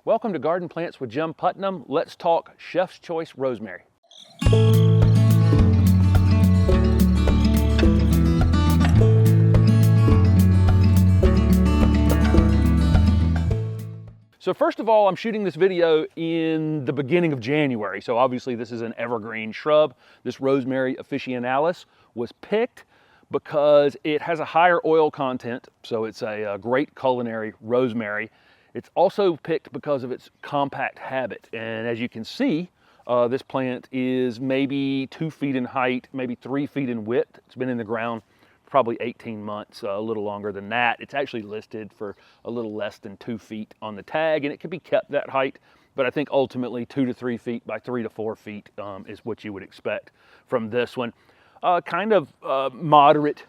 Welcome to Garden Plants with Jim Putnam. Let's talk Chef's Choice Rosemary. So first of all, I'm shooting this video in the beginning of January. So obviously this is an evergreen shrub. This Rosemary officinalis was picked because it has a higher oil content. So it's a great culinary rosemary. It's also picked because of its compact habit. And as you can see, this plant is maybe 2 feet in height, maybe 3 feet in width. It's been in the ground probably 18 months, a little longer than that. It's actually listed for a little less than 2 feet on the tag, and it could be kept that height, but I think ultimately 2 to 3 feet by 3 to 4 feet is what you would expect from this one. Kind of moderate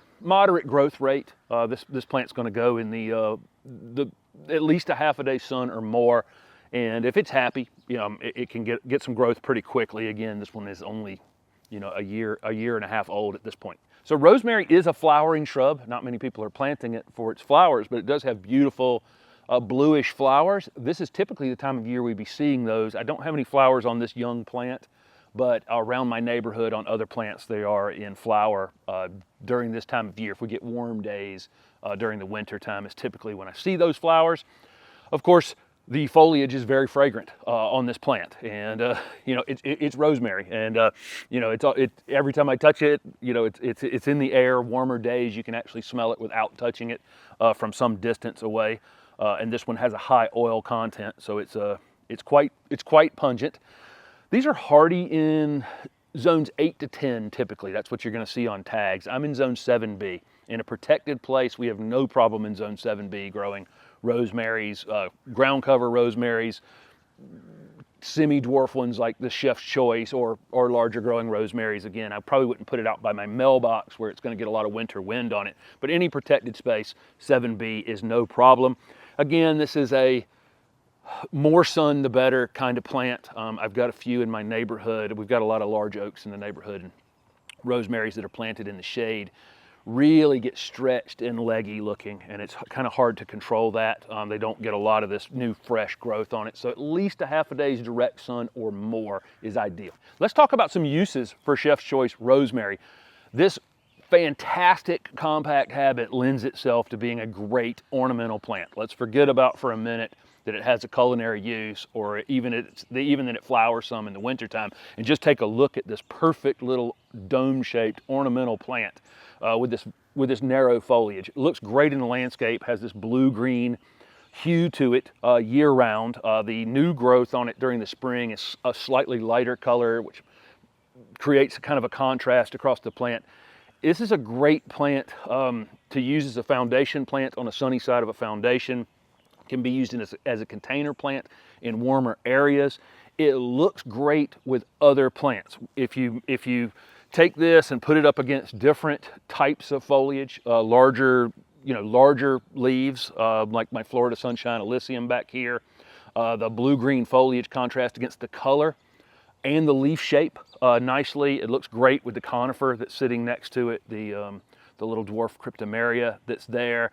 growth rate. This plant's going to go in the at least a half a day sun or more, and if it's happy, it can get some growth pretty quickly. Again, this one is only a year and a half old at this point. So rosemary is a flowering shrub. Not many people are planting it for its flowers, but it does have beautiful bluish flowers. This is typically the time of year we'd be seeing those. I don't have any flowers on this young plant, but around my neighborhood on other plants, they are in flower during this time of year. If we get warm days during the winter time, is typically when I see those flowers. Of course, the foliage is very fragrant on this plant, and it's rosemary, and every time I touch it, it's in the air. Warmer days, you can actually smell it without touching it from some distance away. And this one has a high oil content, so it's quite pungent. These are hardy in zones 8 to 10 typically. That's what you're going to see on tags. I'm in zone 7B. In a protected place, we have no problem in zone 7B growing rosemaries, ground cover rosemaries, semi-dwarf ones like the Chef's Choice, or larger growing rosemaries. Again, I probably wouldn't put it out by my mailbox where it's going to get a lot of winter wind on it, but any protected space, 7B is no problem. Again, this is a more sun the better kind of plant. I've got a few in my neighborhood. We've got a lot of large oaks in the neighborhood, and rosemaries that are planted in the shade really get stretched and leggy looking, and it's kind of hard to control that. They don't get a lot of this new fresh growth on it, so at least a half a day's direct sun or more is ideal. Let's talk about some uses for Chef's Choice rosemary. This fantastic compact habit lends itself to being a great ornamental plant. Let's forget about for a minute that it has a culinary use, or even that it flowers some in the wintertime, and just take a look at this perfect little dome-shaped ornamental plant with this narrow foliage. It looks great in the landscape, has this blue-green hue to it year-round. The new growth on it during the spring is a slightly lighter color, which creates kind of a contrast across the plant. This is a great plant to use as a foundation plant on a sunny side of a foundation. Can be used as a container plant in warmer areas. It looks great with other plants. If you take this and put it up against different types of foliage, larger leaves, like my Florida Sunshine Elysium back here, the blue-green foliage contrast against the color and the leaf shape nicely. It looks great with the conifer that's sitting next to it, the little dwarf cryptomeria that's there.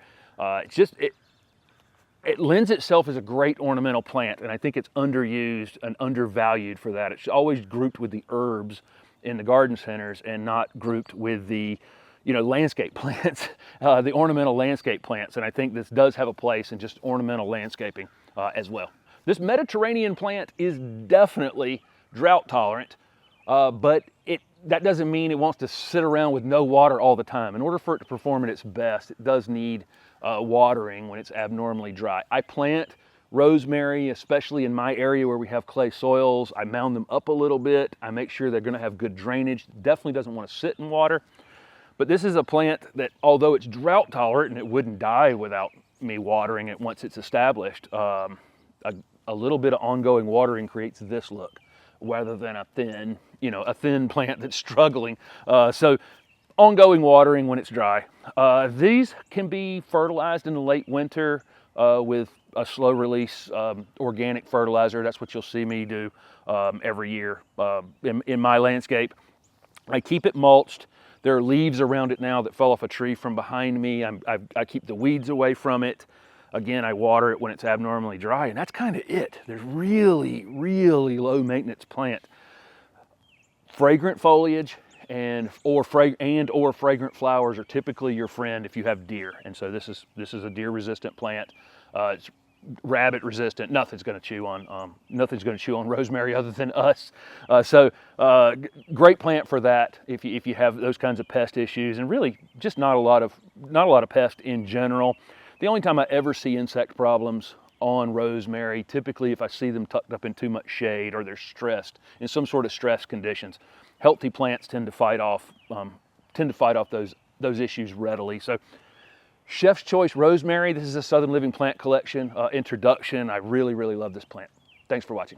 It lends itself as a great ornamental plant, and I think it's underused and undervalued for that. It's always grouped with the herbs in the garden centers and not grouped with the landscape plants, the ornamental landscape plants. And I think this does have a place in just ornamental landscaping as well. This Mediterranean plant is definitely drought tolerant, but that doesn't mean it wants to sit around with no water all the time. In order for it to perform at its best, it does need watering when it's abnormally dry. I plant rosemary, especially in my area where we have clay soils. I mound them up a little bit. I make sure they're going to have good drainage. Definitely doesn't want to sit in water. But this is a plant that, although it's drought tolerant and it wouldn't die without me watering it once it's established, a little bit of ongoing watering creates this look, rather than a thin plant that's struggling. So ongoing watering when it's dry. These can be fertilized in the late winter with a slow release organic fertilizer. That's what you'll see me do every year in my landscape. I keep it mulched. There are leaves around it now that fell off a tree from behind me. I keep the weeds away from it. Again, I water it when it's abnormally dry, and that's kind of it. There's really, really low maintenance plant. Fragrant foliage or fragrant flowers are typically your friend if you have deer. And so this is a deer resistant plant. It's rabbit resistant. Nothing's going to chew on rosemary other than us. Great plant for that if you have those kinds of pest issues, and really just not a lot of pest in general. The only time I ever see insect problems on rosemary, typically if I see them tucked up in too much shade or they're stressed in some sort of stress conditions. Healthy plants tend to fight off those issues readily. So Chef's Choice Rosemary, this is a Southern Living Plant Collection introduction. I really, really love this plant. Thanks for watching.